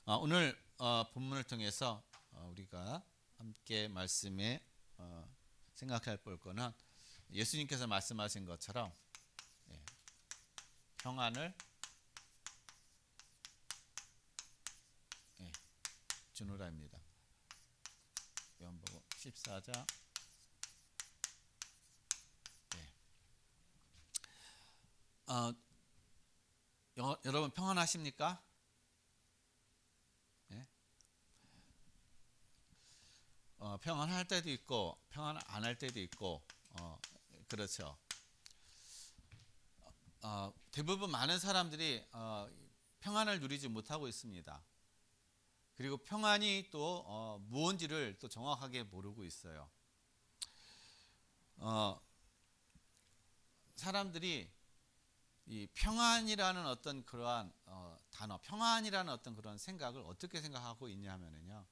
오늘 본문을 통해서 우리가 함께 말씀에 생각할 볼 거는 예수님께서 말씀하신 것처럼 평안을 주노라입니다. 요한복음 14장. 여러분 평안하십니까? 평안할 때도 있고 평안 안 할 때도 있고 그렇죠. 대부분 많은 사람들이 평안을 누리지 못하고 있습니다. 그리고 평안이 또 무언지를 또 정확하게 모르고 있어요. 사람들이 이 평안이라는 어떤 그러한 단어, 평안이라는 어떤 그런 생각을 어떻게 생각하고 있냐면요,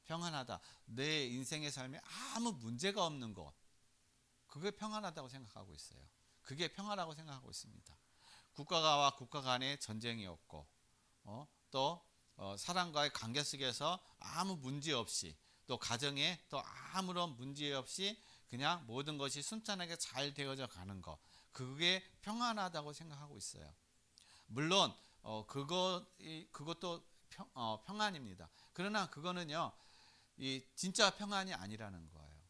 평안하다, 내 인생의 삶에 아무 문제가 없는 것, 그게 평안하다고 생각하고 있어요. 그게 평안하고 생각하고 있습니다. 국가와 국가 간의 전쟁이 없고 또 사람과의 관계 속에서 아무 문제 없이, 또 가정에 또 아무런 문제 없이 그냥 모든 것이 순탄하게 잘 되어져 가는 것, 그게 평안하다고 생각하고 있어요. 물론 그것도 평안입니다. 그러나 그거는요, 이 진짜 평안이 아니라는 거예요.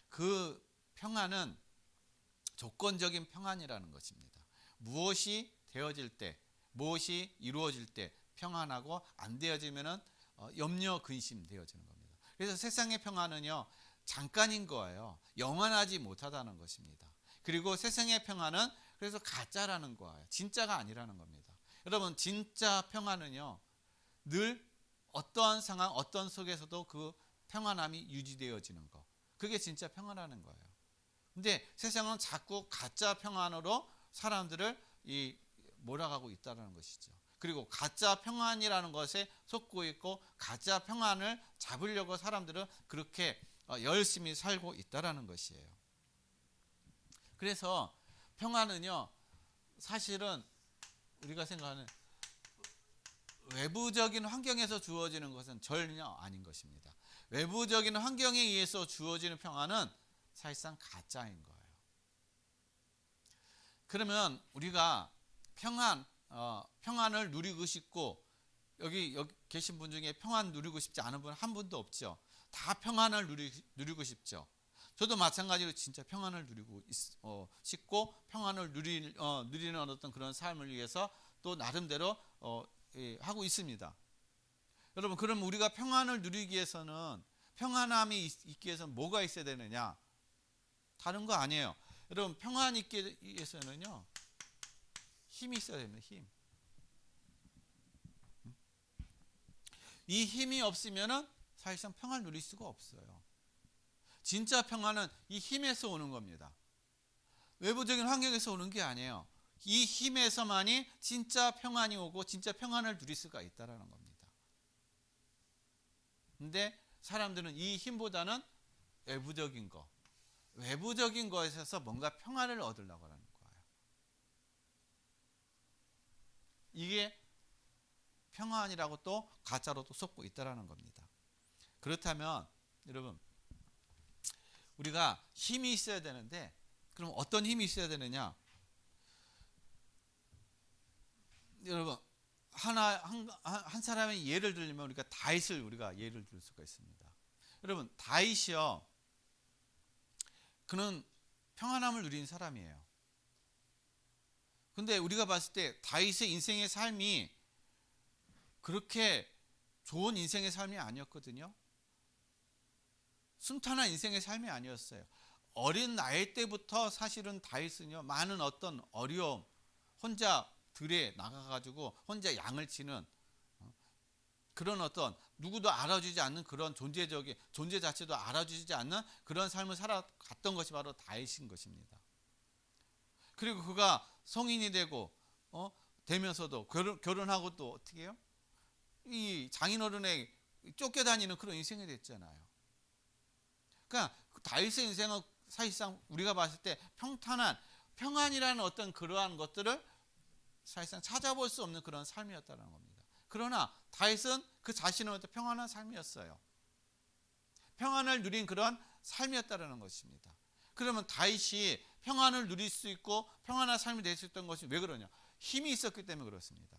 그 평안은 조건적인 평안이라는 것입니다. 무엇이 되어질 때, 무엇이 이루어질 때 평안하고, 안 되어지면은 염려 근심 되어지는 겁니다. 그래서 세상의 평안은요, 잠깐인 거예요. 영원하지 못하다는 것입니다. 그리고 세상의 평안은 그래서 가짜라는 거예요. 진짜가 아니라는 겁니다. 여러분, 진짜 평안은요, 늘 어떠한 상황, 어떤 속에서도 그 평안함이 유지되어지는 거, 그게 진짜 평안하는 거예요. 근데 세상은 자꾸 가짜 평안으로 사람들을 몰아가고 있다는 것이죠. 그리고 가짜 평안이라는 것에 속고 있고, 가짜 평안을 잡으려고 사람들은 그렇게 열심히 살고 있다는 것이에요. 그래서 평안은요, 사실은 우리가 생각하는 외부적인 환경에서 주어지는 것은 전혀 아닌 것입니다. 외부적인 환경에 의해서 주어지는 평안은 사실상 가짜인 거예요. 그러면 우리가 평안을 누리고 싶고, 여기 계신 분 중에 평안 누리고 싶지 않은 분 한 분도 없죠. 다 평안을 누리고 싶죠. 저도 마찬가지로 진짜 평안을 누리고 싶고, 평안을 누리는 어떤 그런 삶을 위해서 또 나름대로 하고 있습니다. 여러분, 그럼 우리가 평안을 누리기 위해서는, 평안함이 있기 위해서는 뭐가 있어야 되느냐? 다른 거 아니에요. 여러분, 평안이 있기 위해서는요, 힘이 있어야 됩니다. 힘. 이 힘이 없으면은 사실상 평안을 누릴 수가 없어요. 진짜 평안은 이 힘에서 오는 겁니다. 외부적인 환경에서 오는 게 아니에요. 이 힘에서만이 진짜 평안이 오고 진짜 평안을 누릴 수가 있다는 겁니다. 근데 사람들은 이 힘보다는 외부적인 것에서 뭔가 평안을 얻으려고 하는 거예요. 이게 평안이라고 또 가짜로 또 속고 있다는 겁니다. 그렇다면 여러분, 우리가 힘이 있어야 되는데, 그럼 어떤 힘이 있어야 되느냐? 여러분, 한 사람의 예를 들면 우리가 다윗을 우리가 예를 들 수가 있습니다. 여러분, 다윗이요, 그는 평안함을 누린 사람이에요. 근데 우리가 봤을 때 다윗의 인생의 삶이 그렇게 좋은 인생의 삶이 아니었거든요. 순탄한 인생의 삶이 아니었어요. 어린 나이 때부터 사실은 다윗은요, 많은 어떤 어려움, 혼자 들에 나가가지고 혼자 양을 치는 그런 어떤, 누구도 알아주지 않는 그런 존재 자체도 알아주지 않는 그런 삶을 살아갔던 것이 바로 다윗인 것입니다. 그리고 그가 성인이 되면서도 결혼하고 또 어떻게 해요? 이 장인어른에 쫓겨다니는 그런 인생이 됐잖아요. 그러니까 다윗의 인생은 사실상 우리가 봤을 때 평안이라는 어떤 그러한 것들을 사실상 찾아볼 수 없는 그런 삶이었다는 겁니다. 그러나 다윗은 그 자신은 평안한 삶이었어요. 평안을 누린 그런 삶이었다는 것입니다. 그러면 다윗이 평안을 누릴 수 있고 평안한 삶이 될 수 있던 것이 왜 그러냐? 힘이 있었기 때문에 그렇습니다.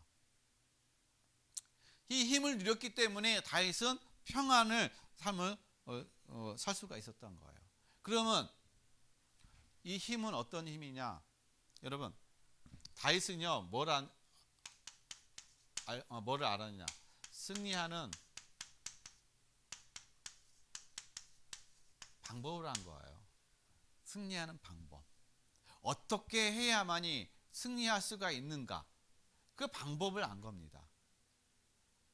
이 힘을 누렸기 때문에 다윗은 평안을 삶을 살 수가 있었던 거예요. 그러면 이 힘은 어떤 힘이냐? 여러분, 다윗은요 뭐를 알았냐? 승리하는 방법을 한 거예요. 승리하는 방법. 어떻게 해야만이 승리할 수가 있는가? 그 방법을 안 겁니다.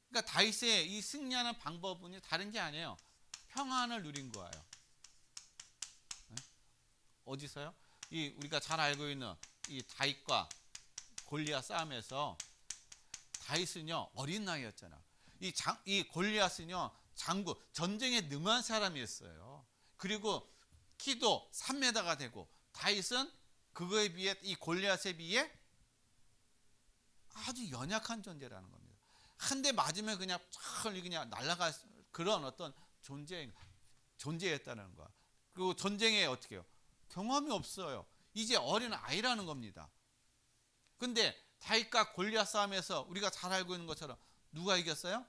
그러니까 다윗의 이 승리하는 방법은 다른 게 아니에요. 평안을 누린 거예요. 네? 어디서요? 이 우리가 잘 알고 있는 이 다윗과 골리앗 싸움에서 다윗은요 어린 나이였잖아. 이 골리앗은요 장구 전쟁에 능한 사람이었어요. 그리고 키도 3m가 되고 다윗은 그거에 비해 이 골리앗에 비해 아주 연약한 존재라는 겁니다. 한 대 맞으면 그냥 그냥 날아갈 그런 어떤 존재였다는 거야. 그리고 전쟁에 어떻게 해요? 경험이 없어요. 이제 어린 아이라는 겁니다. 근데 다윗과 골리앗 싸움에서 우리가 잘 알고 있는 것처럼 누가 이겼어요?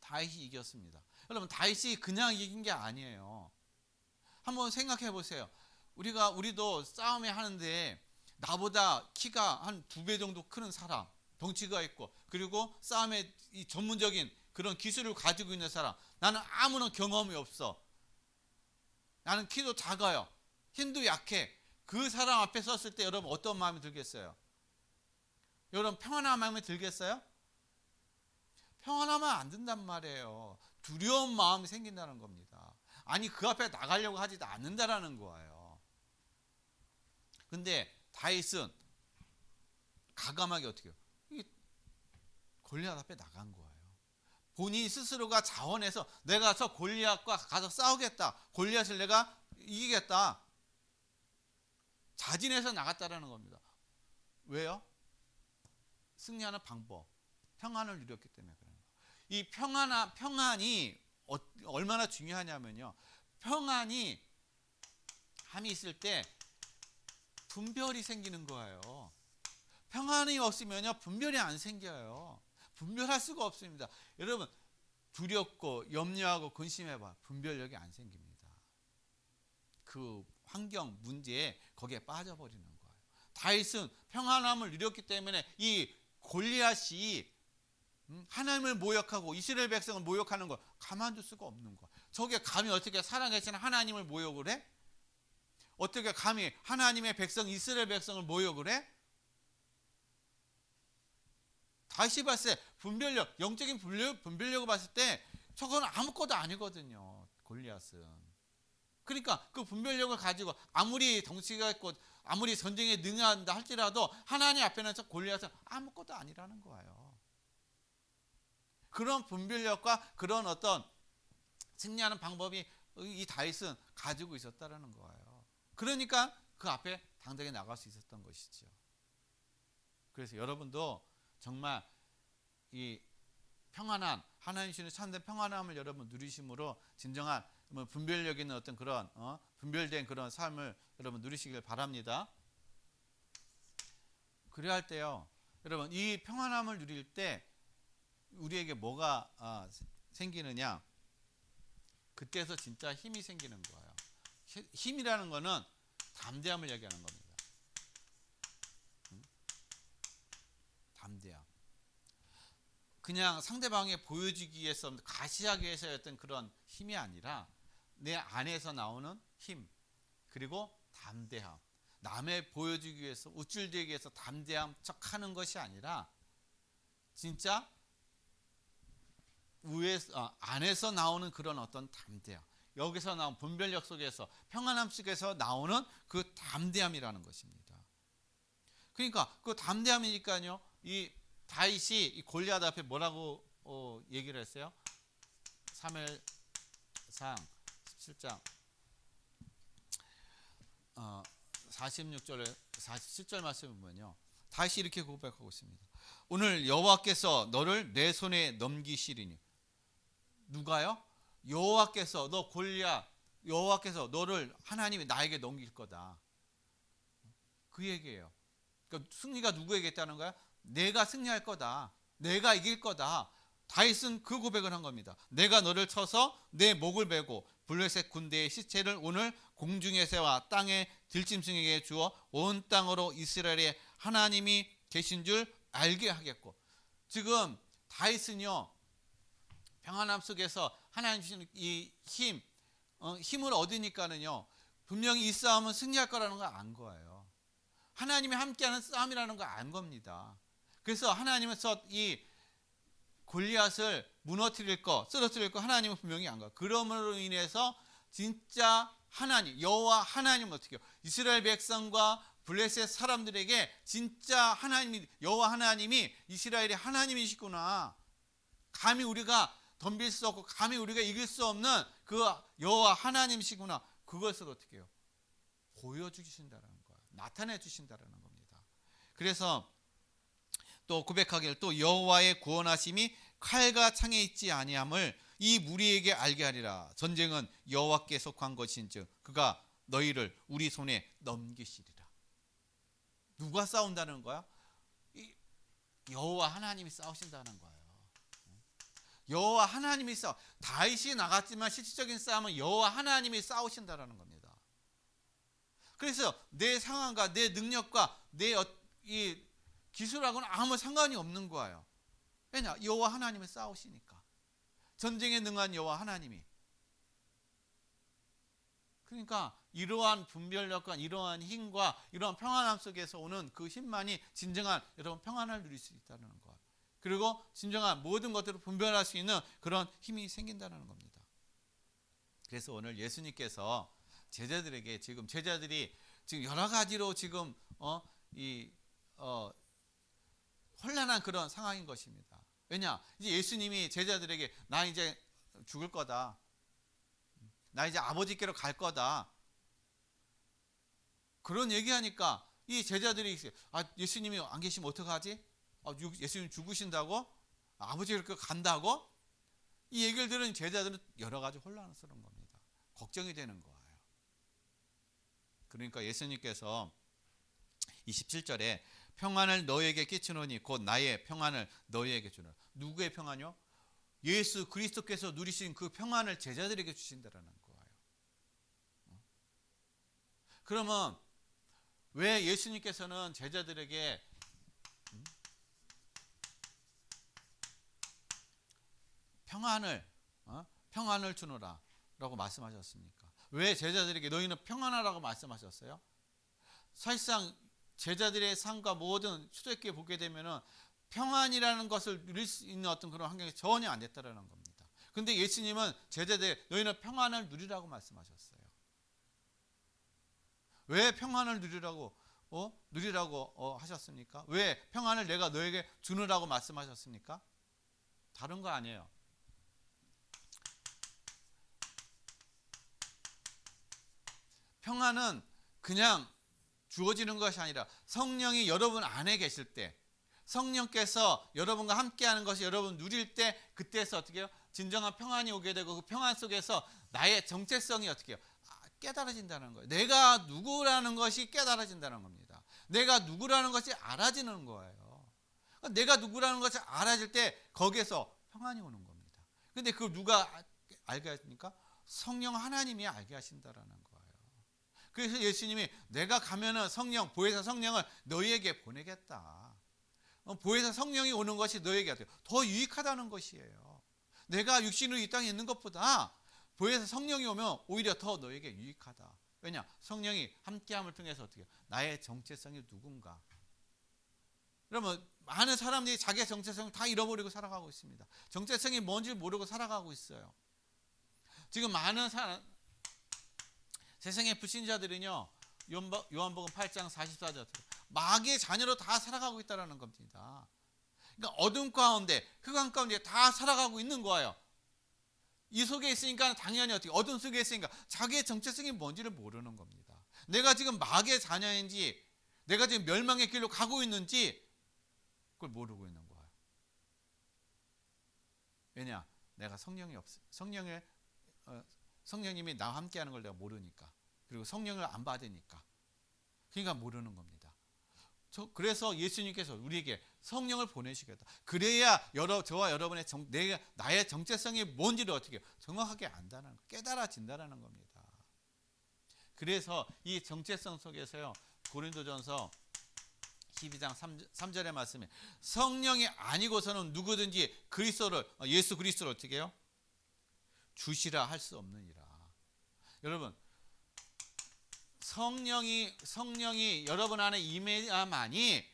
다윗이 이겼습니다. 여러분, 다윗이 그냥 이긴 게 아니에요. 한번 생각해 보세요. 우리도 싸움에 하는데 나보다 키가 한 2배 정도 크는 사람, 덩치가 있고, 그리고 싸움에 이 전문적인 그런 기술을 가지고 있는 사람, 나는 아무런 경험이 없어. 나는 키도 작아요. 힘도 약해. 그 사람 앞에 섰을 때 여러분 어떤 마음이 들겠어요? 여러분 평안한 마음이 들겠어요? 평안하면 안 된단 말이에요. 두려운 마음이 생긴다는 겁니다. 아니 그 앞에 나가려고 하지도 않는다라는 거예요. 근데 다윗은 과감하게 어떻게 해요? 골리앗 앞에 나간 거예요. 본인 스스로가 자원해서 내가 저 골리앗과 가서 싸우겠다. 골리앗을 내가 이기겠다. 자진해서 나갔다라는 겁니다. 왜요? 승리하는 방법, 평안을 누렸기 때문에 그런 거예요. 이 평안이 얼마나 중요하냐면요. 평안이 함이 있을 때 분별이 생기는 거예요. 평안이 없으면요 분별이 안 생겨요. 분별할 수가 없습니다. 여러분 두렵고 염려하고 근심해봐. 분별력이 안 생깁니다. 그 환경 문제에 거기에 빠져버리는 거예요. 다윗은 평안함을 누렸기 때문에 이 골리앗이 하나님을 모욕하고 이스라엘 백성을 모욕하는 걸 가만둘 수가 없는 거야. 저게 감히 어떻게 살아계신 하나님을 모욕을 해? 어떻게 감히 하나님의 백성 이스라엘 백성을 모욕을 해? 다시 봤을 때 분별력, 영적인 분별력을 봤을 때 저건 아무것도 아니거든요. 골리앗은. 그러니까 그 분별력을 가지고 아무리 덩치가 있고 아무리 전쟁에 능한다 할지라도 하나님 앞에는 저 골리앗은 아무것도 아니라는 거예요. 그런 분별력과 그런 어떤 승리하는 방법이 이 다윗은 가지고 있었다라는 거예요. 그러니까 그 앞에 당당히 나갈 수 있었던 것이죠. 그래서 여러분도 정말 이 평안한 하나님 주시는 참된 평안함을 여러분 누리심으로 진정한 분별력 있는 어떤 그런 분별된 그런 삶을 여러분 누리시길 바랍니다. 그래야 할 때요, 여러분 이 평안함을 누릴 때 우리에게 뭐가 생기느냐? 그때서 진짜 힘이 생기는 거예요. 힘이라는 거는 담대함을 얘기하는 겁니다. 담대함. 그냥 상대방에 보여주기 위해서 가시하기 위해서였던 그런 힘이 아니라 내 안에서 나오는 힘, 그리고 담대함. 남에 보여주기 위해서 우쭐대기 위해서 담대함 척하는 것이 아니라 진짜 안에서 나오는 그런 어떤 담대함, 여기서 나온 분별력 속에서 평안함 속에서 나오는 그 담대함이라는 것입니다. 그러니까 그 담대함이니까요, 이 다윗이 이 골리앗 앞에 뭐라고 얘기를 했어요? 사무엘상 17장 46절에 47절 말씀을 보면요, 다윗이 이렇게 고백하고 있습니다. 오늘 여호와께서 너를 내 손에 넘기시리니. 누가요? 여호와께서 너 골리앗, 여호와께서 너를 하나님이 나에게 넘길 거다. 그 얘기예요. 그러니까 승리가 누구에게 있다는 거야? 내가 승리할 거다. 내가 이길 거다. 다윗은 그 고백을 한 겁니다. 내가 너를 쳐서 내 목을 베고 블레셋 군대의 시체를 오늘 공중의 새와 땅의 들짐승에게 주어 온 땅으로 이스라엘의 하나님이 계신 줄 알게 하겠고. 지금 다윗은요, 평안함 속에서 하나님 주시는 이 힘을 얻으니까는요, 분명히 이 싸움은 승리할 거라는 걸 안 거예요. 하나님이 함께하는 싸움이라는 걸 안 겁니다. 그래서 하나님께서 이 골리앗을 무너뜨릴 거, 쓰러뜨릴 거 하나님은 분명히 안 가요. 그러므로 인해서 진짜 하나님, 여호와 하나님은 어떻게 해요? 이스라엘 백성과 블레셋 사람들에게 진짜 하나님이, 여호와 하나님이 이스라엘의 하나님이시구나. 감히 우리가 덤빌 수 없고 감히 우리가 이길 수 없는 그 여호와 하나님이시구나. 그것을 어떻게 해요? 보여주신다는 거예요. 나타내 주신다는 겁니다. 그래서 또 고백하기를 또 여호와의 구원하심이 칼과 창에 있지 아니함을 이 무리에게 알게 하리라. 전쟁은 여호와께 속한 것인즉 그가 너희를 우리 손에 넘기시리라. 누가 싸운다는 거야? 여호와 하나님이 싸우신다는 거예요. 여호와 하나님이 다윗이 나갔지만 실질적인 싸움은 여호와 하나님이 싸우신다는 겁니다. 그래서 내 상황과 내 능력과 내 이 기술하고는 아무 상관이 없는 거예요. 왜냐? 여호와 하나님이 싸우시니까. 전쟁에 능한 여호와 하나님이. 그러니까 이러한 분별력과 이러한 힘과 이러한 평안함 속에서 오는 그 힘만이 진정한 여러분 평안을 누릴 수 있다는 거예요. 그리고 진정한 모든 것들을 분별할 수 있는 그런 힘이 생긴다는 겁니다. 그래서 오늘 예수님께서 제자들에게 제자들이 지금 여러 가지로 지금 혼란한 그런 상황인 것입니다. 왜냐? 이제 예수님이 제자들에게 나 이제 죽을 거다. 나 이제 아버지께로 갈 거다. 그런 얘기하니까 이 제자들이 예수님이 안 계시면 어떡하지? 예수님 죽으신다고? 아버지께로 간다고? 이 얘기를 들은 제자들은 여러 가지 혼란스러운 겁니다. 걱정이 되는 거예요. 그러니까 예수님께서 27절에 평안을 너희에게 끼치노니 곧 나의 평안을 너희에게 주노라. 누구의 평안이요? 예수 그리스도께서 누리신 그 평안을 제자들에게 주신다라는 거예요. 그러면 왜 예수님께서는 제자들에게 평안을 주노라 라고 말씀하셨습니까? 왜 제자들에게 너희는 평안하라고 말씀하셨어요? 사실상 제자들의 삶과 모든 출애굽기에 보게 되면은 평안이라는 것을 누릴 수 있는 어떤 그런 환경이 전혀 안 됐다라는 겁니다. 근데 예수님은 제자들 너희는 평안을 누리라고 말씀하셨어요. 왜 평안을 누리라고 하셨습니까? 왜 평안을 내가 너에게 주느라고 말씀하셨습니까? 다른 거 아니에요. 평안은 그냥 주어지는 것이 아니라 성령이 여러분 안에 계실 때, 성령께서 여러분과 함께하는 것이 여러분 누릴 때, 그때서 어떻게 해요? 진정한 평안이 오게 되고 그 평안 속에서 나의 정체성이 어떻게 해요? 깨달아진다는 거예요. 내가 누구라는 것이 깨달아진다는 겁니다. 내가 누구라는 것이 알아지는 거예요. 내가 누구라는 것이 알아질 때 거기에서 평안이 오는 겁니다. 근데 그걸 누가 알게 하십니까? 성령 하나님이 알게 하신다라는 거예요. 그래서 예수님이 내가 가면은 보혜사 성령을 너희에게 보내겠다. 보혜사 성령이 오는 것이 너희에게 더 유익하다는 것이에요. 내가 육신으로 이 땅에 있는 것보다 보혜사 성령이 오면 오히려 더 너에게 유익하다. 왜냐? 성령이 함께함을 통해서 어떻게 나의 정체성이 누군가. 그러면 많은 사람들이 자기의 정체성을 다 잃어버리고 살아가고 있습니다. 정체성이 뭔지 모르고 살아가고 있어요. 지금 많은 세상의 불신자들은요, 요한복음 8장 44절 마귀의 자녀로 다 살아가고 있다는 겁니다. 그러니까 어둠 가운데, 흑암 가운데 다 살아가고 있는 거예요. 이 속에 있으니까 당연히 어둠 속에 있으니까 자기의 정체성이 뭔지를 모르는 겁니다. 내가 지금 마귀의 자녀인지, 내가 지금 멸망의 길로 가고 있는지 그걸 모르고 있는 거예요. 왜냐? 내가 성령님이 나와 함께하는 걸 내가 모르니까. 그리고 성령을 안 받으니까. 그러니까 모르는 겁니다. 그래서 예수님께서 우리에게 성령을 보내시겠다. 그래야 저와 여러분의 나의 정체성이 뭔지를 어떻게 정확하게 안다는 거, 깨달아진다는 겁니다. 그래서 이 정체성 속에서요, 고린도전서 12장 3절의 말씀에 성령이 아니고서는 누구든지 예수 그리스도를 어떻게 해요? 주시라 할 수 없느니라. 여러분, 성령이 여러분 안에 임해야만이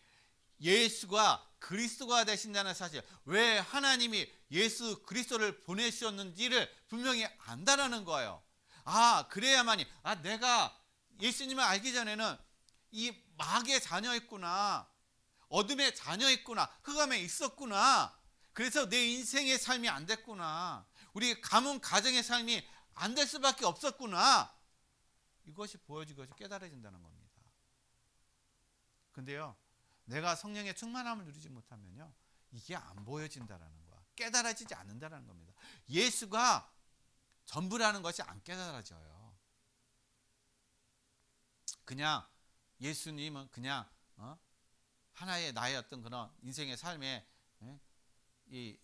예수가 그리스도가 되신다는 사실, 왜 하나님이 예수 그리스도를 보내셨는지를 분명히 안다라는 거예요. 그래야만이 내가 예수님을 알기 전에는 이 마귀의 자녀였구나, 어둠의 자녀였구나, 흑암에 있었구나, 그래서 내 인생의 삶이 안 됐구나, 우리 가문 가정의 삶이 안 될 수밖에 없었구나, 이것이 보여지고 깨달아진다는 겁니다. 근데요, 내가 성령의 충만함을 누리지 못하면요, 이게 안 보여진다라는 거야. 깨달아지지 않는다라는 겁니다. 예수가 전부라는 것이 안 깨달아져요. 그냥 예수님은 그냥 하나의 나의 어떤 그런 인생의 삶에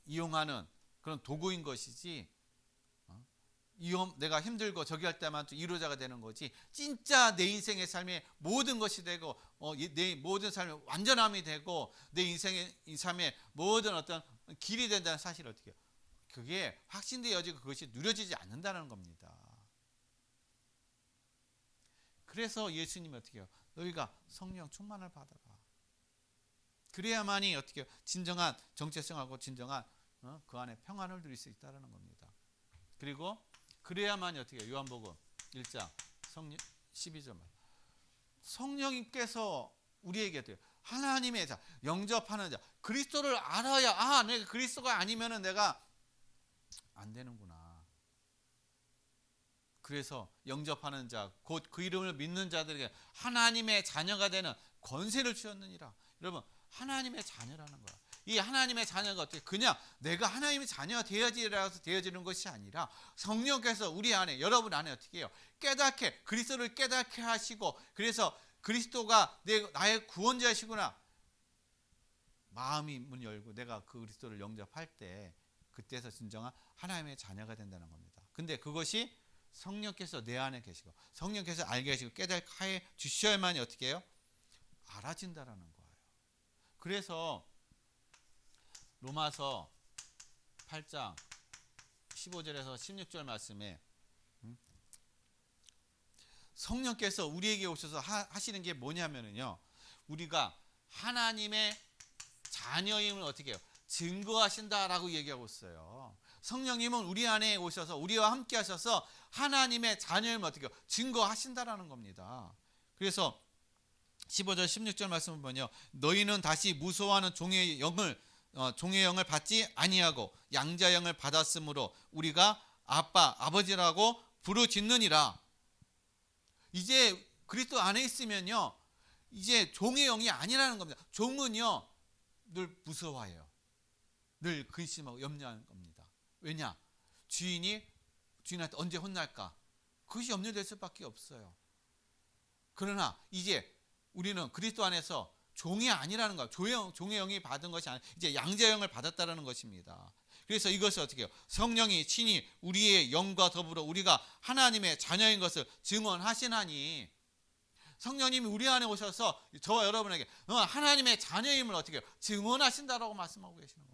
이용하는 그런 도구인 것이지, 내가 힘들고 저기 할 때만 이루자가 되는 거지, 진짜 내 인생의 삶에 모든 것이 되고 내 모든 삶의 완전함이 되고 내 인생의 이 삶의 모든 어떤 길이 된다는 사실을 어떻게 해요? 그게 확신되어지고 그것이 누려지지 않는다는 겁니다. 그래서 예수님이 어떻게 해요? 너희가 성령 충만을 받아라. 그래야만이 어떻게 해요? 진정한 정체성하고 진정한 그 안에 평안을 누릴 수 있다는 겁니다. 그리고 그래야만이 어떻게 해요? 요한복음 1장 12절 성령님께서 우리에게 돼요. 하나님의 자, 영접하는 자, 그리스도를 알아야 내가 그리스도가 아니면은 내가 안 되는구나. 그래서 영접하는 자, 곧 그 이름을 믿는 자들에게 하나님의 자녀가 되는 권세를 주었느니라. 여러분, 하나님의 자녀라는 거야. 이 하나님의 자녀가 어떻게 그냥 내가 하나님의 자녀가 되어지라서 되어지는 것이 아니라 성령께서 우리 안에, 여러분 안에 어떻게 해요? 그리스도를 깨닫게 하시고, 그래서 그리스도가 나의 구원자시구나, 마음이 문 열고 내가 그 그리스도를 영접할 때, 그때서 진정한 하나님의 자녀가 된다는 겁니다. 근데 그것이 성령께서 내 안에 계시고 성령께서 알게 하시고 깨닫게 해 주셔야만이 어떻게 해요? 알아진다라는 거예요. 그래서 로마서 8장 15절에서 16절 말씀에 성령께서 우리에게 오셔서 하시는 게 뭐냐면요, 우리가 하나님의 자녀임을 어떻게 해요? 증거하신다라고 얘기하고 있어요. 성령님은 우리 안에 오셔서 우리와 함께 하셔서 하나님의 자녀임을 어떻게 해요? 증거하신다라는 겁니다. 그래서 15절 16절 말씀을 보면요, 너희는 다시 무소하는 종의 영을 받지 아니하고 양자 영을 받았으므로 우리가 아버지라고 부르짖느니라. 이제 그리스도 안에 있으면요, 이제 종의 영이 아니라는 겁니다. 종은요 늘 무서워해요. 늘 근심하고 염려하는 겁니다. 왜냐? 주인한테 언제 혼날까? 그것이 염려될 수밖에 없어요. 그러나 이제 우리는 그리스도 안에서 종이 아니라는 거예요. 종의 영이 받은 것이 아니라 이제 양자 영을 받았다는 것입니다. 그래서 이것을 어떻게 해요? 성령이 친히 우리의 영과 더불어 우리가 하나님의 자녀인 것을 증언하시나니, 성령님이 우리 안에 오셔서 저와 여러분에게 하나님의 자녀임을 어떻게 해요? 증언하신다라고 말씀하고 계시는 겁니다.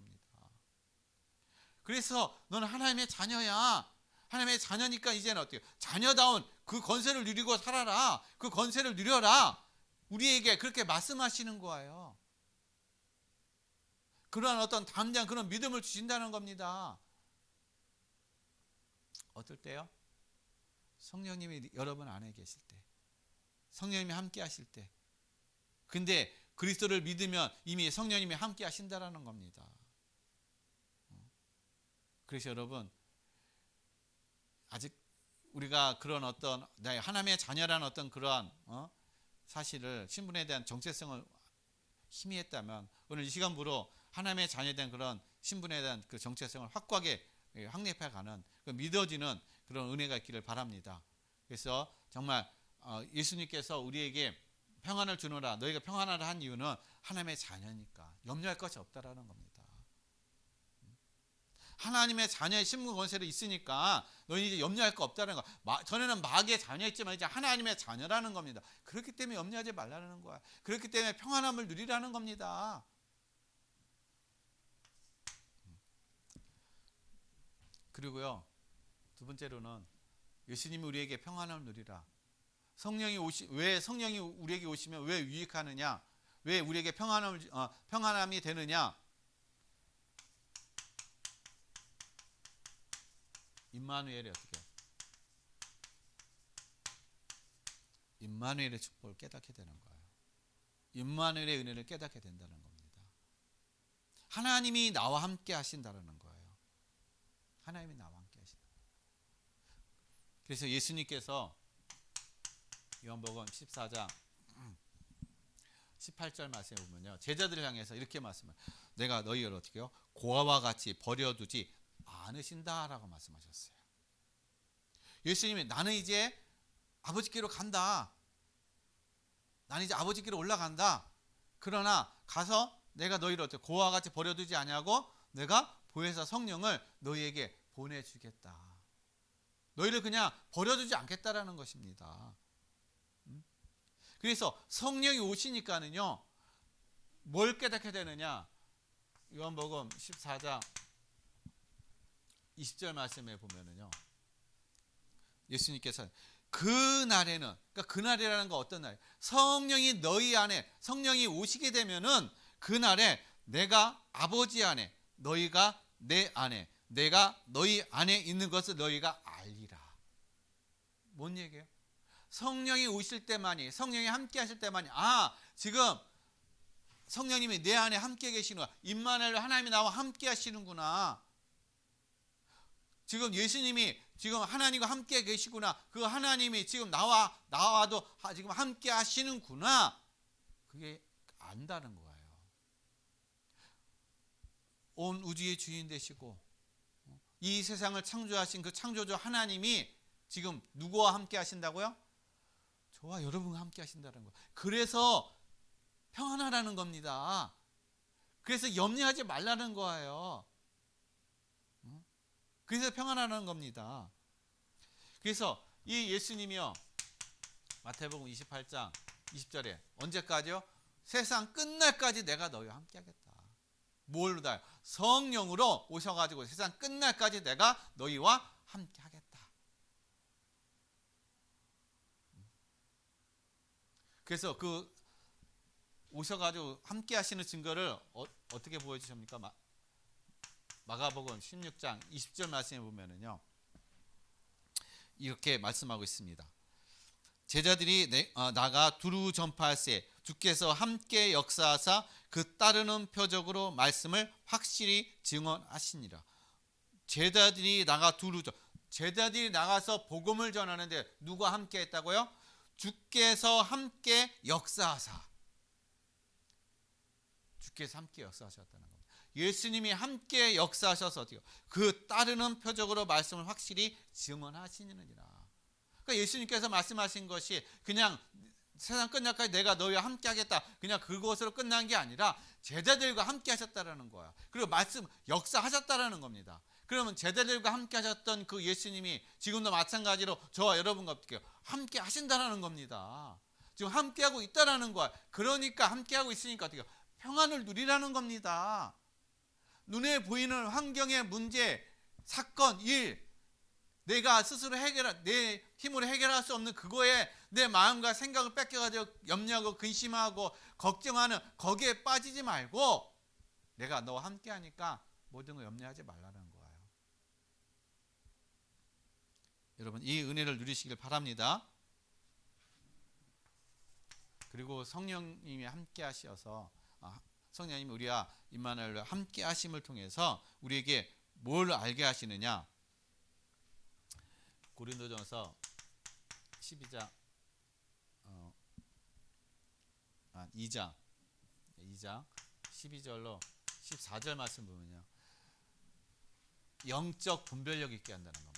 그래서 너는 하나님의 자녀야. 하나님의 자녀니까 이제는 어떻게 해요? 자녀다운 그 권세를 누리고 살아라. 그 권세를 누려라. 우리에게 그렇게 말씀하시는 거예요. 그러한 어떤 담대한 그런 믿음을 주신다는 겁니다. 어떨 때요? 성령님이 여러분 안에 계실 때, 성령님이 함께 하실 때. 근데 그리스도를 믿으면 이미 성령님이 함께 하신다라는 겁니다. 그래서 여러분, 아직 우리가 그런 어떤 하나님의 자녀라는 어떤 그러한 사실을, 신분에 대한 정체성을 희미했다면 오늘 이 시간부로 하나님의 자녀에 대한 그런 신분에 대한 그 정체성을 확고하게 확립해가는 그 믿어지는 그런 은혜가 있기를 바랍니다. 그래서 정말 예수님께서 우리에게 평안을 주노라, 너희가 평안하라 한 이유는 하나님의 자녀니까 염려할 것이 없다라는 겁니다. 하나님의 자녀의 신분 권세를 있으니까 너희 이제 염려할 거 없다는 거. 전에는 마귀의 자녀였지만 이제 하나님의 자녀라는 겁니다. 그렇기 때문에 염려하지 말라는 거야. 그렇기 때문에 평안함을 누리라는 겁니다. 그리고요, 두 번째로는 예수님이 우리에게 평안함을 누리라. 왜 성령이 우리에게 오시면 왜 유익하느냐? 왜 우리에게 평안함이 되느냐? 임마누엘이 어떻게? 임마누엘의 축복을 깨닫게 되는 거예요. 임마누엘의 은혜를 깨닫게 된다는 겁니다. 하나님이 나와 함께 하신다는 거예요. 하나님이 나와 함께 하신다. 그래서 예수님께서 요한복음 14장 18절 말씀에 보면요, 제자들을 향해서 이렇게 말씀을, 내가 너희를 어떻게 해요? 고아와 같이 버려두지 않으신다라고 말씀하셨어요. 예수님이 나는 이제 아버지께로 간다. 나는 이제 아버지께로 올라간다. 그러나 가서 내가 너희를 어떻게 고아와 같이 버려두지 아니하고 내가 보혜사 성령을 너희에게 보내주겠다. 너희를 그냥 버려두지 않겠다라는 것입니다. 그래서 성령이 오시니까는요, 뭘 깨닫게 되느냐? 요한복음 14장 20절 말씀에 보면은요, 예수님께서 그날에는, 그러니까 그날이라는 건 어떤 날? 성령이 너희 안에, 성령이 오시게 되면은 그날에 내가 아버지 안에, 너희가 내 안에, 내가 너희 안에 있는 것을 너희가 알리라. 뭔 얘기예요? 성령이 오실 때만이, 성령이 함께 하실 때만이, 지금 성령님이 내 안에 함께 계시는구나. 임마누엘 하나님이 나와 함께 하시는구나. 지금 예수님이 지금 하나님과 함께 계시구나. 그 하나님이 지금 나와도 지금 함께 하시는구나. 그게 안다는 거예요. 온 우주의 주인 되시고 이 세상을 창조하신 그 창조주 하나님이 지금 누구와 함께 하신다고요? 저와 여러분과 함께 하신다는 거예요. 그래서 평안하라는 겁니다. 그래서 염려하지 말라는 거예요. 그래서 평안하라는 겁니다. 그래서 이 예수님이요, 마태복음 28장 20절에 언제까지요? 세상 끝날까지 내가 너희와 함께 하겠다. 뭘로 다? 성령으로 오셔가지고 세상 끝날까지 내가 너희와 함께 하겠다. 그래서 그 오셔가지고 함께 하시는 증거를 어떻게 보여주십니까? 마가복음 16장 20절 말씀에 보면은요, 이렇게 말씀하고 있습니다. 제자들이 나가 두루 전파할세 주께서 함께 역사하사 그 따르는 표적으로 말씀을 확실히 증언하시니라. 제자들이 나가서 복음을 전하는데 누가 함께 했다고요? 주께서 함께 역사하사. 주께서 함께 역사하셨다는 겁니다. 예수님이 함께 역사하셔서 어떻게 그 따르는 표적으로 말씀을 확실히 증언하시느니라. 그러니까 예수님께서 말씀하신 것이 그냥 세상 끝날까지 내가 너희와 함께 하겠다, 그냥 그것으로 끝난 게 아니라 제자들과 함께 하셨다라는 거야. 그리고 말씀 역사하셨다라는 겁니다. 그러면 제자들과 함께 하셨던 그 예수님이 지금도 마찬가지로 저와 여러분과 어떻게 함께 하신다라는 겁니다. 지금 함께하고 있다라는 거야. 그러니까 함께하고 있으니까 어떻게 평안을 누리라는 겁니다. 눈에 보이는 환경의 문제, 사건, 일, 내가 스스로 내 힘으로 해결할 수 없는 그거에 내 마음과 생각을 뺏겨가지고 염려하고 근심하고 걱정하는 거기에 빠지지 말고 내가 너와 함께 하니까 모든 걸 염려하지 말라는 거예요. 여러분, 이 은혜를 누리시길 바랍니다. 그리고 성령님이 함께 하셔서 성령님이 우리와 임마누엘과 함께 하심을 통해서 우리에게 뭘 알게 하시느냐? 고린도전서 12장 2장 12절로 14절 말씀 보면요, 영적 분별력 있게 한다는 겁니다.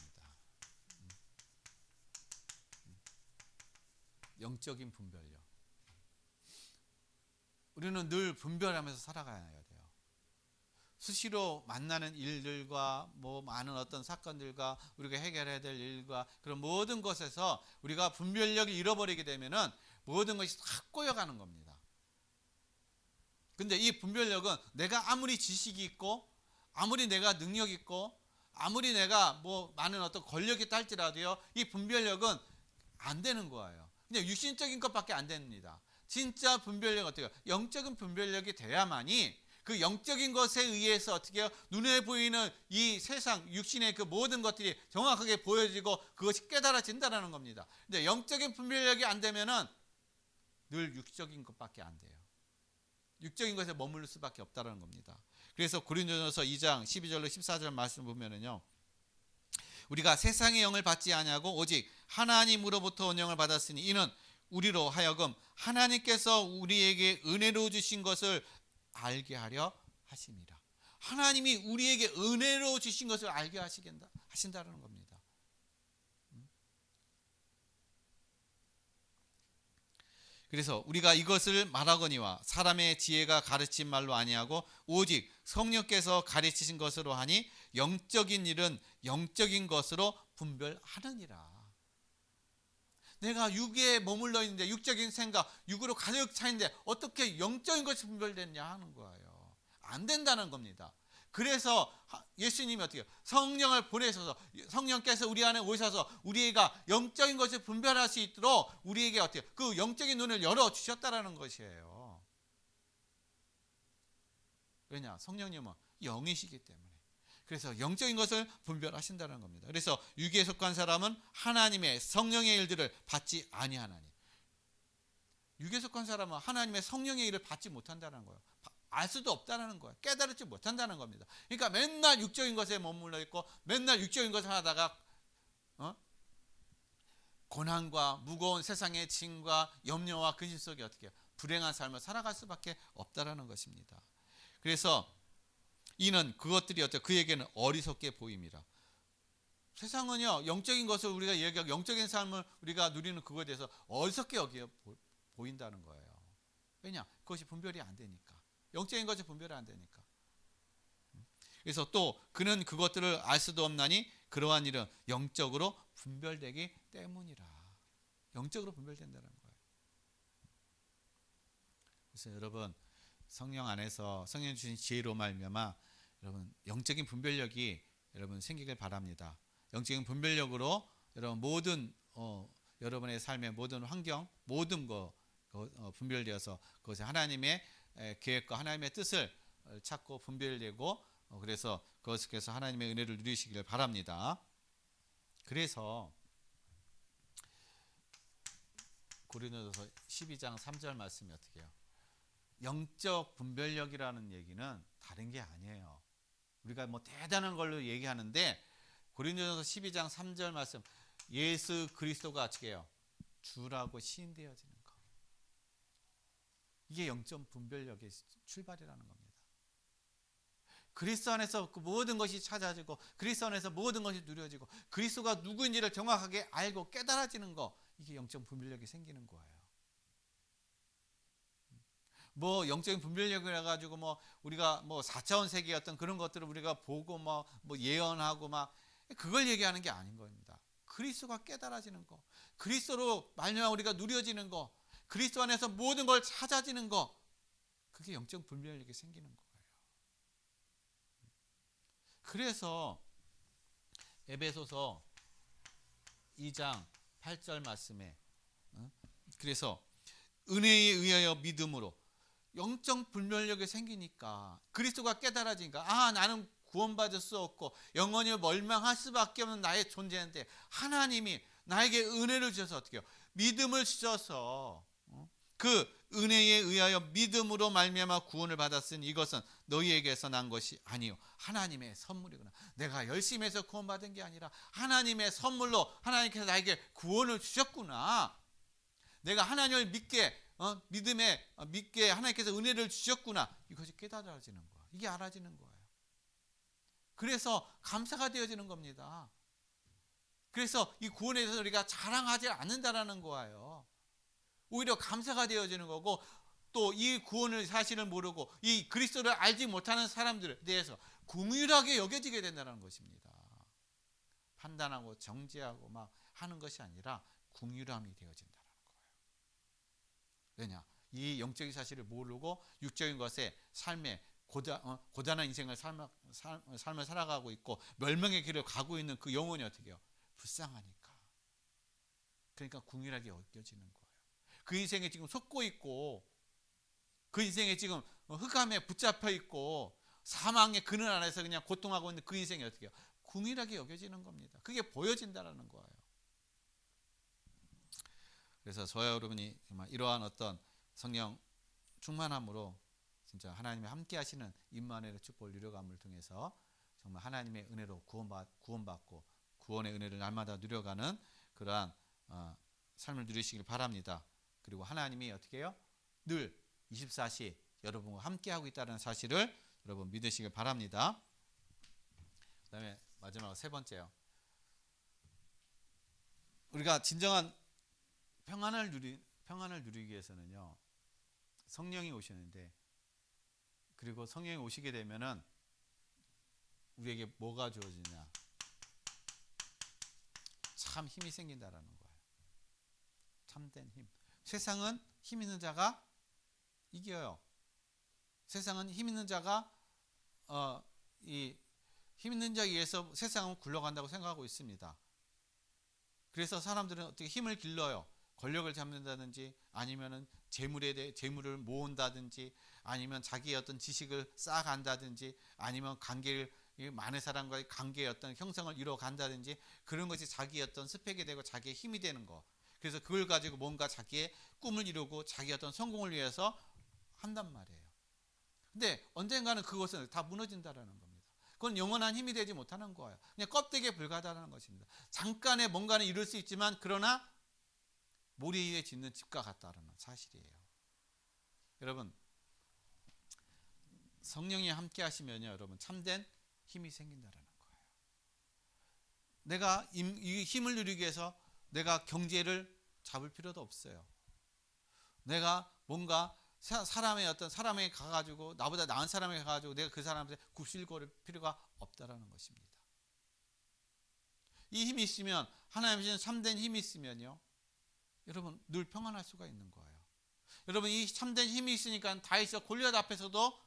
영적인 분별력. 우리는 늘 분별하면서 살아가야 돼요. 수시로 만나는 일들과 뭐 많은 어떤 사건들과 우리가 해결해야 될 일과 그런 모든 것에서 우리가 분별력을 잃어버리게 되면은 모든 것이 싹 꼬여가는 겁니다. 근데 이 분별력은 내가 아무리 지식이 있고 아무리 내가 능력 있고 아무리 내가 뭐 많은 어떤 권력이 있다 할지라도요, 이 분별력은 안 되는 거예요. 그냥 육신적인 것밖에 안 됩니다. 진짜 분별력 어떻게 해요? 영적인 분별력이 돼야만이 그 영적인 것에 의해서 어떻게 해요? 눈에 보이는 이 세상 육신의 그 모든 것들이 정확하게 보여지고 그것이 깨달아진다는 겁니다. 근데 영적인 분별력이 안 되면은 늘 육적인 것밖에 안 돼요. 육적인 것에 머무를 수밖에 없다는 겁니다. 그래서 고린도전서 2장 12절로 14절 말씀 보면은요, 우리가 세상의 영을 받지 아니하고 오직 하나님으로부터 온 영을 받았으니 이는 우리로 하여금 하나님께서 우리에게 은혜로 주신 것을 알게 하려 하심이라. 하나님이 우리에게 은혜로 주신 것을 알게 하신다는 겁니다. 그래서 우리가 이것을 말하거니와 사람의 지혜가 가르친 말로 아니하고 오직 성령께서 가르치신 것으로 하니 영적인 일은 영적인 것으로 분별하느니라. 내가 육에 머물러 있는데 육적인 생각, 육으로 가득 차 있는데 어떻게 영적인 것이 분별됐냐 하는 거예요. 안 된다는 겁니다. 그래서 예수님이 어떻게 해요? 성령을 보내셔서 성령께서 우리 안에 오셔서 우리가 영적인 것을 분별할 수 있도록 우리에게 어떻게 그 영적인 눈을 열어 주셨다라는 것이에요. 왜냐? 성령님은 영이시기 때문에. 그래서 영적인 것을 분별하신다는 겁니다. 그래서 육에 속한 사람은 하나님의 성령의 일들을 받지 아니하나니. 육에 속한 사람은 하나님의 성령의 일을 받지 못한다는 거예요. 알 수도 없다는 거예요. 깨달지 못한다는 겁니다. 그러니까 맨날 육적인 것에 머물러 있고 맨날 육적인 것을 하다가 고난과 무거운 세상의 짐과 염려와 근심 속에 어떻게 해요? 불행한 삶을 살아갈 수밖에 없다라는 것입니다. 그래서 이는 그것들이 어때 그에게는 어리석게 보임이라. 세상은요, 영적인 것을 우리가 얘기하고 영적인 삶을 우리가 누리는 그거에 대해서 어리석게 여겨 보인다는 거예요. 왜냐? 그것이 분별이 안 되니까. 영적인 것이 분별이 안 되니까. 그래서 또 그는 그것들을 알 수도 없나니 그러한 일은 영적으로 분별되기 때문이라. 영적으로 분별된다는 거예요. 그래서 여러분, 성령 안에서 성령 주신 지혜로 말미암아 여러분 영적인 분별력이 여러분 생기길 바랍니다. 영적인 분별력으로 여러분 모든 여러분의 삶의 모든 환경 모든 거 분별되어서 그것이 하나님의 계획과 하나님의 뜻을 찾고 분별되고 그래서 그것에서 하나님의 은혜를 누리시기를 바랍니다. 그래서 고린도전서 12장 3절 말씀이 어떻게 해요? 영적 분별력이라는 얘기는 다른 게 아니에요. 우리가 뭐 대단한 걸로 얘기하는데 고린도전서 12장 3절 말씀 예수 그리스도가 어떻게 해요? 주라고 시인되어지는 거. 이게 영적 분별력의 출발이라는 겁니다. 그리스도 안에서 그 모든 것이 찾아지고 그리스도 안에서 모든 것이 누려지고 그리스도가 누구인지를 정확하게 알고 깨달아지는 거, 이게 영적 분별력이 생기는 거예요. 뭐 영적인 분별력을 해가지고 뭐 우리가 뭐 4차원 세계의 어떤 그런 것들을 우리가 보고 뭐 예언하고 막 그걸 얘기하는 게 아닌 겁니다. 그리스도가 깨달아지는 거, 그리스도로 말미암아 우리가 누려지는 거, 그리스도 안에서 모든 걸 찾아지는 거, 그게 영적 분별력이 생기는 거예요. 그래서 에베소서 2장 8절 말씀에 그래서 은혜에 의하여 믿음으로 영적 분별력이 생기니까 그리스도가 깨달아지니까 나는 구원받을 수 없고 영원히 멸망할 수밖에 없는 나의 존재인데 하나님이 나에게 은혜를 주셔서 어떻게 해요? 믿음을 주셔서 그 은혜에 의하여 믿음으로 말미암아 구원을 받았으니 이것은 너희에게서 난 것이 아니요 하나님의 선물이구나. 내가 열심히 해서 구원받은 게 아니라 하나님의 선물로 하나님께서 나에게 구원을 주셨구나. 내가 하나님을 믿게 하나님께서 은혜를 주셨구나. 이것이 깨달아지는 거야. 이게 알아지는 거예요. 그래서 감사가 되어지는 겁니다. 그래서 이 구원에 대해서 우리가 자랑하지 않는다라는 거예요. 오히려 감사가 되어지는 거고, 또 이 구원을 사실을 모르고 이 그리스도를 알지 못하는 사람들에 대해서 긍휼하게 여겨지게 된다는 것입니다. 판단하고 정죄하고 막 하는 것이 아니라 긍휼함이 되어진다는 거예요. 왜냐? 이 영적인 사실을 모르고 육적인 것에 삶에 고단한 인생을 삶을 살아가고 있고 멸망의 길을 가고 있는 그 영혼이 어떻게 해요? 불쌍하니까. 그러니까 긍휼하게 여겨지는 거예요. 그 인생에 지금 속고 있고, 그 인생에 지금 흑암에 붙잡혀 있고 사망의 그늘 안에서 그냥 고통하고 있는 그 인생이 어떻게 해요? 긍휼하게 여겨지는 겁니다. 그게 보여진다라는 거예요. 그래서 저와 여러분이 정말 이러한 어떤 성령 충만함으로 진짜 하나님의 함께 하시는 임마누엘의 축복을 누려감을 통해서 정말 하나님의 은혜로 구원받고 구원의 은혜를 날마다 누려가는 그러한 삶을 누리시길 바랍니다. 그리고 하나님이 어떻게 해요? 늘 24시 여러분과 함께하고 있다는 사실을 여러분 믿으시길 바랍니다. 그 다음에 마지막 세 번째요. 우리가 진정한 평안을 누리기 위해서는요, 성령이 오시는데, 그리고 성령이 오시게 되면은 우리에게 뭐가 주어지냐? 참 힘이 생긴다라는 거예요. 참된 힘. 세상은 힘 있는 자가 이겨요. 세상은 힘 있는 자가 힘 있는 자에 의해서 세상은 굴러간다고 생각하고 있습니다. 그래서 사람들은 어떻게 힘을 길러요? 권력을 잡는다든지, 아니면은 재물을 모은다든지, 아니면 자기의 어떤 지식을 쌓아간다든지, 아니면 많은 사람과의 관계의 어떤 형성을 이뤄간다든지, 그런 것이 자기의 어떤 스펙이 되고 자기의 힘이 되는 거. 그래서 그걸 가지고 뭔가 자기의 꿈을 이루고 자기의 어떤 성공을 위해서 한단 말이에요. 근데 언젠가는 그것은 다 무너진다라는 겁니다. 그건 영원한 힘이 되지 못하는 거예요. 그냥 껍데기에 불과하다는 것입니다. 잠깐의 뭔가는 이룰 수 있지만, 그러나 모래 위에 짓는 집과 같다는 사실이에요. 여러분, 성령이 함께 하시면요, 여러분 참된 힘이 생긴다는 거예요. 내가 이 힘을 누리기 위해서 내가 경제를 잡을 필요도 없어요. 내가 뭔가 사람에 가가지고, 나보다 나은 사람에 가가지고 내가 그 사람한테 굽실거릴 필요가 없다라는 것입니다. 이 힘이 있으면, 하나님이 주신 참된 힘이 있으면요, 여러분 늘 평안할 수가 있는 거예요. 여러분, 이 참된 힘이 있으니까 다윗이 골리앗 앞에서도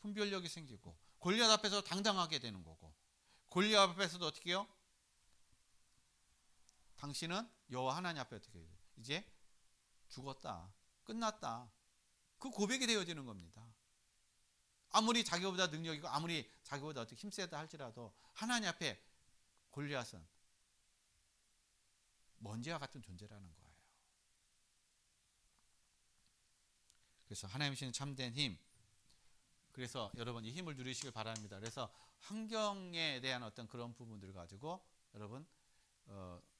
분별력이 생기고, 골리앗 앞에서 당당하게 되는 거고, 골리앗 앞에서도 어떻게 해요? 당신은 여호와 하나님 앞에 어떻게 해요? 이제 죽었다, 끝났다, 그 고백이 되어지는 겁니다. 아무리 자기보다 능력이고 아무리 자기보다 어떻게 힘세다 할지라도 하나님 앞에 골리앗은 먼지와 같은 존재라는 거예요. 그래서 하나님이 주신 참된 힘, 그래서 여러분 이 힘을 누리시길 바랍니다. 그래서 환경에 대한 어떤 그런 부분들을 가지고 여러분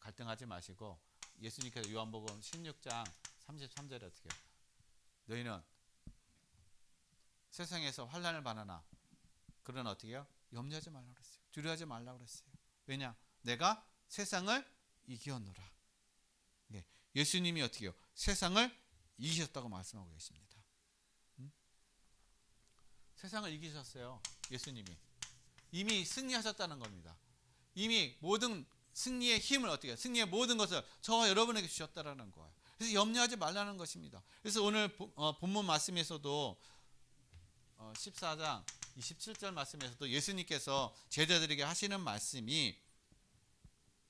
갈등하지 마시고, 예수님께서 요한복음 16장 33절에 어떻게 해요? 너희는 세상에서 환난을 받으나 그러나 어떻게 해요? 염려하지 말라고 그랬어요. 두려워하지 말라고 그랬어요. 왜냐? 내가 세상을 이기었노라. 네, 예수님이 어떻게 해요? 세상을 이기셨다고 말씀하고 계십니다. 세상을 이기셨어요. 예수님이 이미 승리하셨다는 겁니다. 이미 모든 승리의 힘을 어떻게 해요? 승리의 모든 것을 저와 여러분에게 주셨다라는 거예요. 그래서 염려하지 말라는 것입니다. 그래서 오늘 본문 말씀에서도 14장 27절 말씀에서도 예수님께서 제자들에게 하시는 말씀이,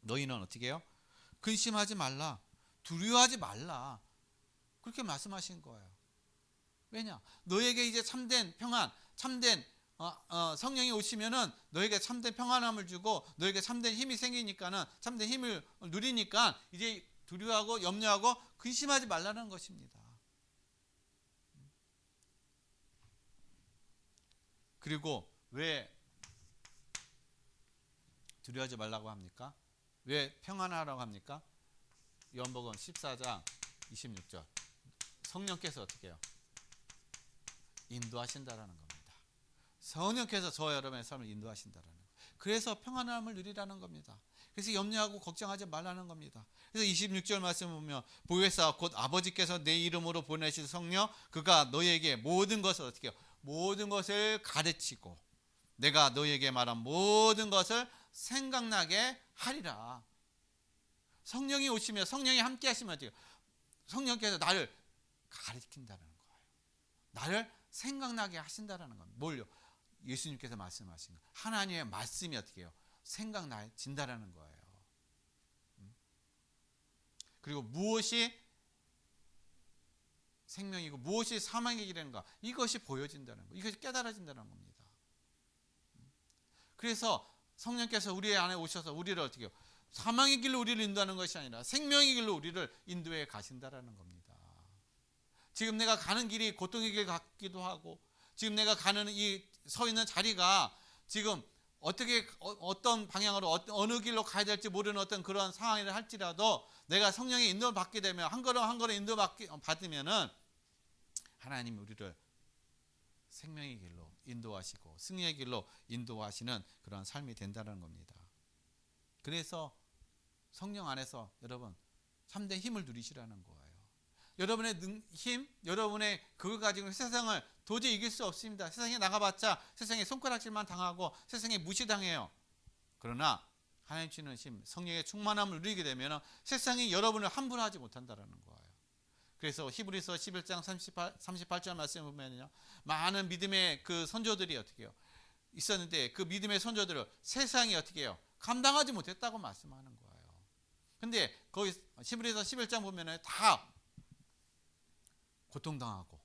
너희는 어떻게 해요? 근심하지 말라, 두려워하지 말라, 그렇게 말씀하신 거예요. 왜냐? 너에게 이제 참된 평안, 참된 성령이 오시면은 너에게 참된 평안함을 주고 너에게 참된 힘이 생기니까는, 참된 힘을 누리니까 이제 두려워하고 염려하고 근심하지 말라는 것입니다. 그리고 왜 두려워하지 말라고 합니까? 왜 평안하라고 합니까? 요한복음 14장 26절, 성령께서 어떻게 해요? 인도하신다라는 겁니다. 성령께서 저와 여러분의 삶을 인도하신다라는 거예요. 그래서 평안함을 누리라는 겁니다. 그래서 염려하고 걱정하지 말라는 겁니다. 그래서 26절 말씀 보면 보혜사 곧 아버지께서 내 이름으로 보내실 성령 그가 너희에게 모든 것을 어떻게 해요? 모든 것을 가르치고 내가 너희에게 말한 모든 것을 생각나게 하리라. 성령이 오시면 성령이 함께 하시면 어떻게 해요? 성령께서 나를 가르친다는 거예요. 나를 생각나게 하신다는 겁니다. 뭘요? 예수님께서 말씀하신 거. 하나님의 말씀이 어떻게 해요? 생각나진다라는 거예요. 그리고 무엇이 생명이고 무엇이 사망의 길인가 이것이 보여진다는 거. 이것이 깨달아진다는 겁니다. 그래서 성령께서 우리 안에 오셔서 우리를 어떻게 해요? 사망의 길로 우리를 인도하는 것이 아니라 생명의 길로 우리를 인도해 가신다라는 겁니다. 지금 내가 가는 길이 고통의 길 같기도 하고 지금 내가 가는 이 서 있는 자리가 지금 어떻게 어떤 방향으로 어느 길로 가야 될지 모르는 어떤 그런 상황이라 할지라도 내가 성령의 인도를 받게 되면 한 걸음 한 걸음 인도받으면은 하나님이 우리를 생명의 길로 인도하시고 승리의 길로 인도하시는 그런 삶이 된다는 겁니다. 그래서 성령 안에서 여러분 참된 힘을 누리시라는 거예요. 여러분의 힘, 여러분의 그걸 가지고 세상을 도저히 이길 수 없습니다. 세상에 나가봤자 세상에 손가락질만 당하고 세상에 무시당해요. 그러나 하나님 주시는 힘, 성령의 충만함을 누리게 되면 세상이 여러분을 함부로 하지 못한다는 거예요. 그래서 히브리서 11장 38절 말씀을 보면요, 많은 믿음의 그 선조들이 어떻게 해요? 있었는데 그 믿음의 선조들을 세상이 어떻게 해요? 감당하지 못했다고 말씀하는 거예요. 근데 거기 히브리서 11장 보면은 다 고통당하고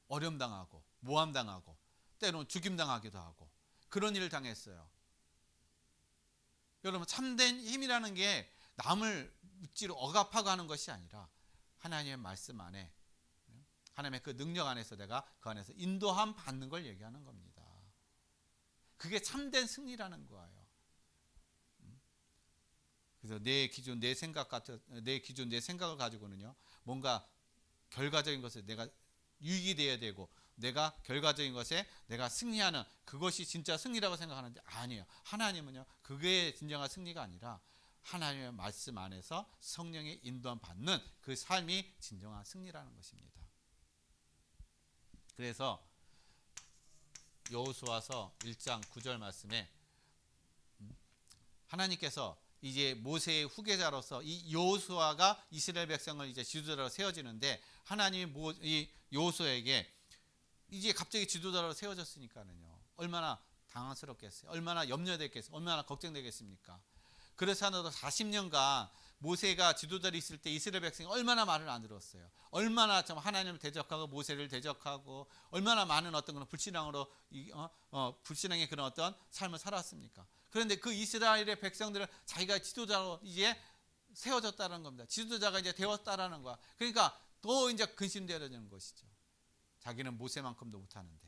어려움당하고 모함당하고 때로는 죽임당하기도 하고 그런 일을 당했어요. 여러분 참된 힘이라는 게 남을 묻지로 억압하고 하는 것이 아니라 하나님의 말씀 안에 하나님의 그 능력 안에서 내가 그 안에서 인도함 받는 걸 얘기하는 겁니다. 그게 참된 승리라는 거예요. 그래서 내 기준 내 생각을 가지고는요 뭔가 결과적인 것에 내가 유익이 되어야 되고 내가 결과적인 것에 내가 승리하는 그것이 진짜 승리라고 생각하는데 아니에요. 하나님은요 그게 진정한 승리가 아니라 하나님의 말씀 안에서 성령의 인도함 받는 그 삶이 진정한 승리라는 것입니다. 그래서 여호수아서 1장 9절 말씀에 하나님께서 이제 모세의 후계자로서 이 여호수아가 이스라엘 백성을 이제 지도자로 세워지는데 하나님이 이 여호수아에게 이제 갑자기 지도자로 세워졌으니까는요 얼마나 당황스럽겠어요. 얼마나 염려됐겠어요. 얼마나 걱정되겠습니까? 그래서 하나도 40년간 모세가 지도자로 있을 때 이스라엘 백성이 얼마나 말을 안 들었어요. 얼마나 좀 하나님을 대적하고 모세를 대적하고 얼마나 많은 어떤 그런 불신앙으로 불신앙의 그런 어떤 삶을 살았습니까? 그런데 그 이스라엘의 백성들을 자기가 지도자로 이제 세워졌다는 겁니다. 지도자가 이제 되었다라는 거야. 그러니까 더 이제 근심되어지는 것이죠. 자기는 모세만큼도 못하는데.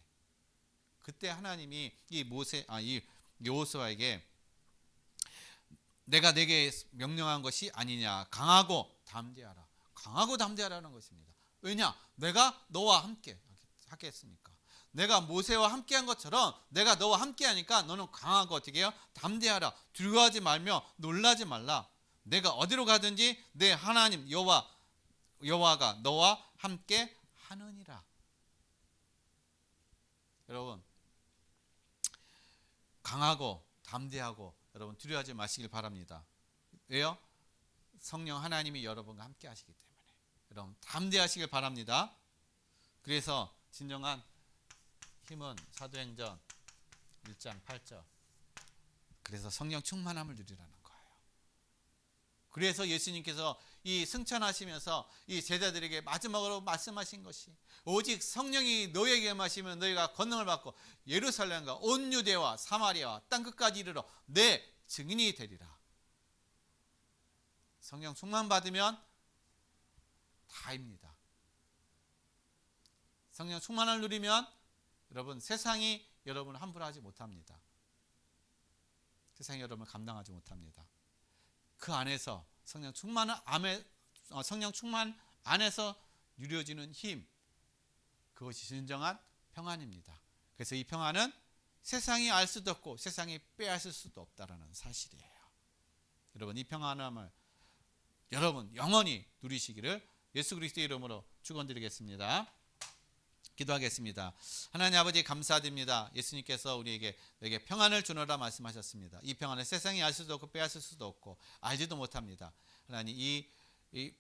그때 하나님이 이 여호수아에게 내가 내게 명령한 것이 아니냐. 강하고 담대하라. 강하고 담대하라는 것입니다. 왜냐? 내가 너와 함께 하겠습니까? 내가 모세와 함께한 것처럼 내가 너와 함께하니까 너는 강하고 어떻게 해요? 담대하라. 두려워하지 말며 놀라지 말라. 내가 어디로 가든지 내 하나님 여호와가 너와 함께 하느니라. 여러분 강하고 담대하고 여러분 두려워하지 마시길 바랍니다. 왜요? 성령 하나님이 여러분과 함께 하시기 때문에 여러분 담대하시길 바랍니다. 그래서 진정한 힘은 사도행전 1장 8절 그래서 성령 충만함을 누리라는 거예요. 그래서 예수님께서 이 승천하시면서 이 제자들에게 마지막으로 말씀하신 것이 오직 성령이 너희에게 임하시면 너희가 권능을 받고 예루살렘과 온 유대와 사마리아와 땅끝까지 이르러 내 증인이 되리라. 성령 충만 받으면 다입니다. 성령 충만을 누리면 여러분 세상이 여러분을 함부로 하지 못합니다. 세상이 여러분을 감당하지 못합니다. 그 안에서 성령 충만 안에서 누려지는 힘 그것이 진정한 평안입니다. 그래서 이 평안은 세상이 알 수도 없고 세상이 빼앗을 수도 없다라는 사실이에요. 여러분, 이 평안함을 여러분 영원히 누리시기를 예수 그리스도의 이름으로 축원드리겠습니다. 기도하겠습니다. 하나님 아버지, 감사드립니다. 예수님께서 우리에게 너에게 평안을 주노라 말씀하셨습니다. 이 평안을 세상이 알 수도 없고 빼앗을 수도 없고 알지도 못합니다. 하나님, 이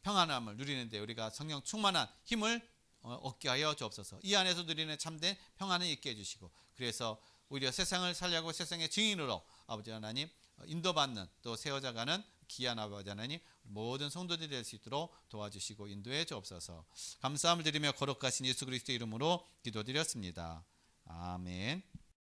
평안함을 누리는데 우리가 성령 충만한 힘을 얻게 하여 주옵소서. 이 안에서 누리는 참된 평안을 있게 해주시고, 그래서 오히려 세상을 살려고 세상의 증인으로 아버지 하나님 인도받는, 또 세워져가는 귀한 아버지 하나님, 모든 성도들이 될 수 있도록 도와주시고 인도해 주옵소서. 감사함을 드리며 거룩하신 예수 그리스도의 이름으로 기도드렸습니다. 아멘.